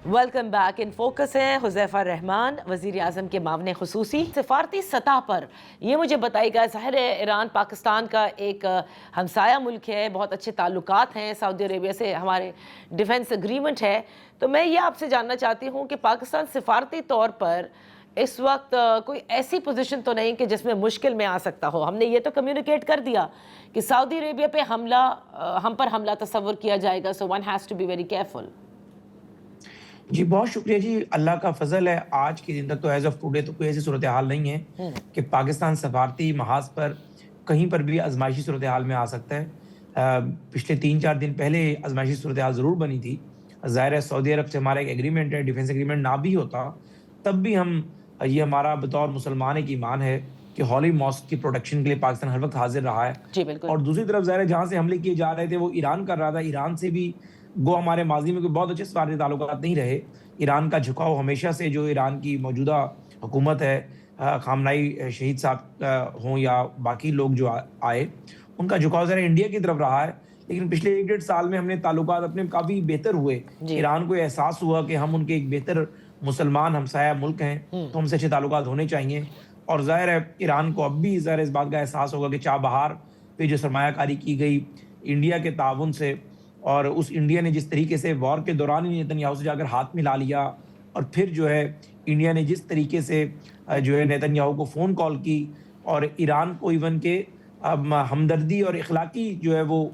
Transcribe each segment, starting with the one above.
Welcome back. In focus ہیں حذیفہ رحمان, وزیر اعظم کے معاون خصوصی. سفارتی سطح پر یہ مجھے بتائی گا, ظاہر ہے ایران پاکستان کا ایک ہمسایہ ملک ہے, بہت اچھے تعلقات ہیں سعودی عربیہ سے, ہمارے ڈیفنس اگریمنٹ ہے. تو میں یہ آپ سے جاننا چاہتی ہوں کہ پاکستان سفارتی طور پر اس وقت کوئی ایسی پوزیشن تو نہیں کہ جس میں مشکل میں آ سکتا ہو. ہم نے یہ تو کمیونیکیٹ کر دیا کہ سعودی عربیہ پہ ہم پر حملہ تصور کیا جائے گا, so one has to be very careful. جی بہت شکریہ جی, اللہ کا فضل ہے آج کے دن تک تو ایز آف ٹوڈے تو کوئی ایسی صورتحال نہیں ہے کہ پاکستان سفارتی محاذ پر کہیں پر بھی آزمائشی صورتحال میں آ سکتا ہے. پچھلے 3-4 دن پہلے آزمائشی صورتحال ضرور بنی تھی. ظاہر ہے سعودی عرب سے ہمارا ایک ایگریمنٹ ہے, ڈیفنس ایگریمنٹ نہ بھی ہوتا تب بھی ہم یہ ہمارا بطور مسلمان ایک ایمان ہے کہ ہولی ماسک کی پروٹیکشن کے لیے پاکستان ہر وقت حاضر رہا ہے. جی بالکل. اور دوسری طرف ظاہر ہے جہاں سے حملے کیے جا رہے تھے وہ ایران کر رہا تھا. ایران سے بھی گو ہمارے ماضی میں کوئی بہت اچھے سفارتی تعلقات نہیں رہے. ایران کا جھکاؤ ہمیشہ سے, جو ایران کی موجودہ حکومت ہے, خامنائی شہید صاحب ہوں یا باقی لوگ جو آئے, ان کا جھکاؤ ذرا انڈیا کی طرف رہا ہے. لیکن پچھلے 1-1.5 سال میں ہم نے تعلقات اپنے کافی بہتر ہوئے. ایران کو احساس ہوا کہ ہم ان کے ایک بہتر مسلمان ہمسایہ ملک ہیں, تو ہم سے اچھے تعلقات ہونے چاہیے. اور ظاہر ہے ایران کو اب بھی ظاہر اس بات کا احساس ہوگا کہ چابہار پہ جو سرمایہ کاری کی گئی انڈیا کے تعاون سے, اور اس انڈیا نے جس طریقے سے وار کے دوران ہی نیتنیاہو سے جا کر ہاتھ ملا لیا, اور پھر جو ہے انڈیا نے جس طریقے سے جو ہے نیتنیاہو کو فون کال کی, اور ایران کو ایون کہ ہمدردی اور اخلاقی جو ہے وہ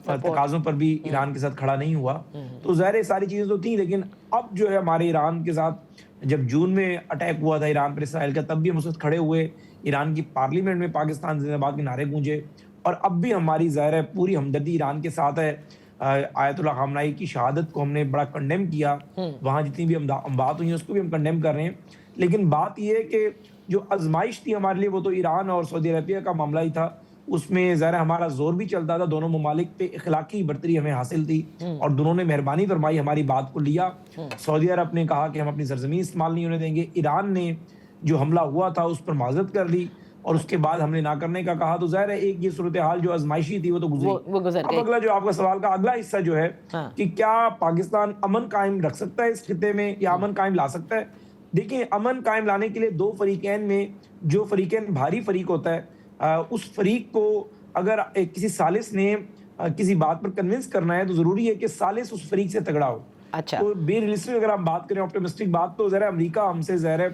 تقاضوں پر بھی ایران کے ساتھ کھڑا نہیں ہوا. تو ظاہر ساری چیزیں تو تھیں, لیکن اب جو ہے ہمارے ایران کے ساتھ جب جون میں اٹیک ہوا تھا ایران پر اسرائیل کا, تب بھی ہم اس وقت کھڑے ہوئے. ایران کی پارلیمنٹ میں پاکستان زندہ باد کے نعرے گونجے, اور اب بھی ہماری ظاہر ہے پوری ہمدردی ایران کے ساتھ ہے. آیت اللہ خامنائی کی شہادت کو ہم نے بڑا کنڈیم کیا, وہاں جتنی بھی بات ہوئی ہیں اس کو بھی ہم کنڈیم کر رہے ہیں. لیکن بات یہ ہے کہ جو آزمائش تھی ہمارے لیے وہ تو ایران اور سعودی عربیہ کا معاملہ ہی تھا. اس میں ظاہر ہمارا زور بھی چلتا تھا, دونوں ممالک پہ اخلاقی برتری ہمیں حاصل تھی, اور دونوں نے مہربانی فرمائی, ہماری بات کو لیا. سعودی عرب نے کہا کہ ہم اپنی سرزمین استعمال نہیں ہونے دیں گے. ایران نے جو حملہ ہوا تھا اس پر معذرت کر لی, اور اس کے بعد ہم نے نہ کرنے کا کہا. تو ظاہر ہے ایک یہ صورتحال جو آزمائشی تھی وہ تو گزری. اب اگلا جو آپ کا سوال کا اگلا حصہ جو ہے کہ کیا پاکستان امن قائم رکھ سکتا ہے اس خطے میں, یا امن قائم لا سکتا ہے. دیکھیں, امن قائم لانے کے لیے دو فریقین میں جو فریقین بھاری فریق ہوتا ہے, اس فریق کو اگر کسی ثالث نے کسی بات پر کنونس کرنا ہے تو ضروری ہے کہ ثالث اس فریق سے تگڑا ہو. تو بے ریلسٹک اگر ہم بات کریں, آپٹیمسٹک بات, تو ذرا امریکہ ہم سے ظاہر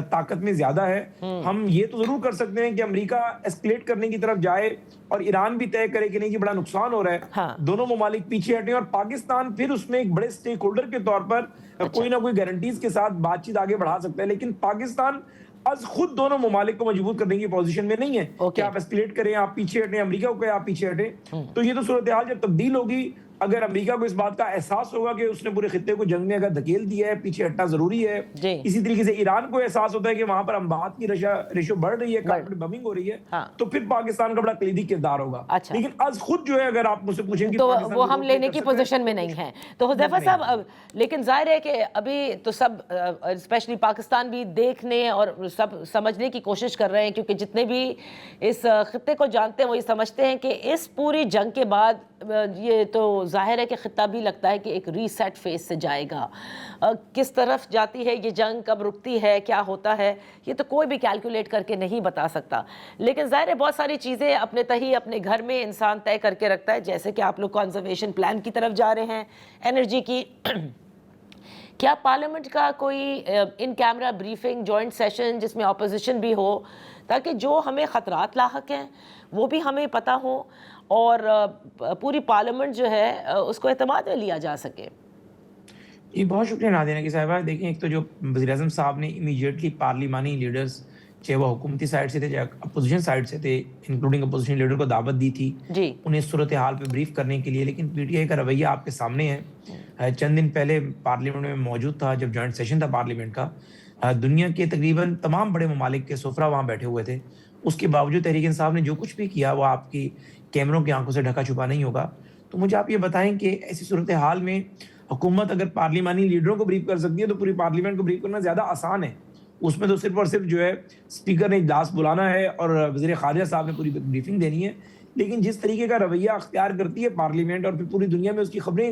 طاقت میں زیادہ ہے. ہم یہ تو ضرور کر سکتے ہیں کہ امریکہ اسکلیٹ کرنے کی طرف جائے اور ایران بھی طے کرے کہ نہیں, یہ بڑا نقصان ہو رہا ہے, دونوں ممالک پیچھے ہٹیں, اور پاکستان پھر اس میں ایک بڑے سٹیک ہولڈر کے طور پر کوئی نہ کوئی گارنٹیز کے ساتھ بات چیت آگے بڑھا سکتا ہے. لیکن پاکستان از خود دونوں ممالک کو مجبور کرنے کی پوزیشن میں نہیں ہے کہ آپ اسکلیٹ کریں, آپ پیچھے ہٹیں, امریکہ کو کہیں آپ پیچھے ہٹیں. تو یہ تو صورتحال جب تبدیل ہوگی, اگر امریکہ کو اس بات کا احساس ہوگا کہ اس نے پورے خطے کو جنگ میں اگر دھکیل دیا ہے, پیچھے ہٹنا ضروری ہے. اسی طریقے سے ایران کو احساس ہوتا ہے کہ وہاں پر اموات کی ریشو بڑھ رہی ہے, کاربن بمنگ ہو رہی ہے, تو پھر پاکستان کا بڑا کلیدی کردار ہوگا. لیکن از خود جو ہے اگر آپ مجھ سے پوچھیں تو وہ ہم لینے کی پوزیشن میں نہیں ہیں. تو حذیفہ صاحب, لیکن ظاہر ہے کہ ابھی تو سب اسپیشلی پاکستان بھی دیکھنے اور سب سمجھنے کی کوشش کر رہے ہیں, کیونکہ جتنے بھی اس خطے کو جانتے ہیں وہ یہ سمجھتے ہیں کہ اس پوری جنگ کے بعد یہ تو ظاہر ہے کہ خطہ بھی لگتا ہے کہ ایک ری سیٹ فیز سے جائے گا. کس طرف جاتی ہے یہ جنگ, کب رکتی ہے, کیا ہوتا ہے, یہ تو کوئی بھی کیلکولیٹ کر کے نہیں بتا سکتا. لیکن ظاہر ہے بہت ساری چیزیں اپنے تہی اپنے گھر میں انسان طے کر کے رکھتا ہے, جیسے کہ آپ لوگ کنزرویشن پلان کی طرف جا رہے ہیں انرجی کی. کیا پارلیمنٹ کا کوئی ان کیمرہ بریفنگ جوائنٹ سیشن جس میں اپوزیشن بھی ہو, تاکہ جو ہمیں خطرات لاحق ہیں وہ بھی ہمیں پتہ ہو, اور پوری پارلیمنٹ جو ہے اس کو اعتماد میں لیا جا سکے. جی بہت شکریہ نادینہ کی صاحبہ. دیکھیں, ایک تو جو وزیر اعظم صاحب نے امیڈیٹلی پارلیمانی لیڈرز, چاہے وہ حکومتی سائڈ سے تھے چاہے اپوزیشن سائڈ سے تھے, انکلوڈنگ اپوزیشن لیڈر کو دعوت دی تھی انہیں صورتحال پہ بریف کرنے کے لیے. لیکن پی ٹی آئی کا رویہ آپ کے سامنے ہے. چند دن پہلے پارلیمنٹ میں موجود تھا جب جوائنٹ سیشن تھا پارلیمنٹ کا, دنیا کے تقریباً تمام بڑے ممالک کے سفراء وہاں بیٹھے ہوئے تھے. اس کے باوجود تحریک انصاف نے جو کچھ بھی کیا وہ آپ کی کیمروں کی آنکھوں سے ڈھکا چھپا نہیں ہوگا. تو مجھے آپ یہ بتائیں کہ ایسی صورتحال میں حکومت اگر پارلیمانی لیڈروں کو بریف کر سکتی ہے تو پوری پارلیمنٹ کو بریف کرنا زیادہ آسان ہے. اس میں تو صرف اور صرف جو ہے اسپیکر نے اجلاس بلانا ہے اور وزیر خارجہ صاحب نے پوری بریفنگ دینی ہے. لیکن جس طریقے کا رویہ اختیار کرتی ہے پارلیمنٹ, اور پھر پوری دنیا میں اس کی خبریں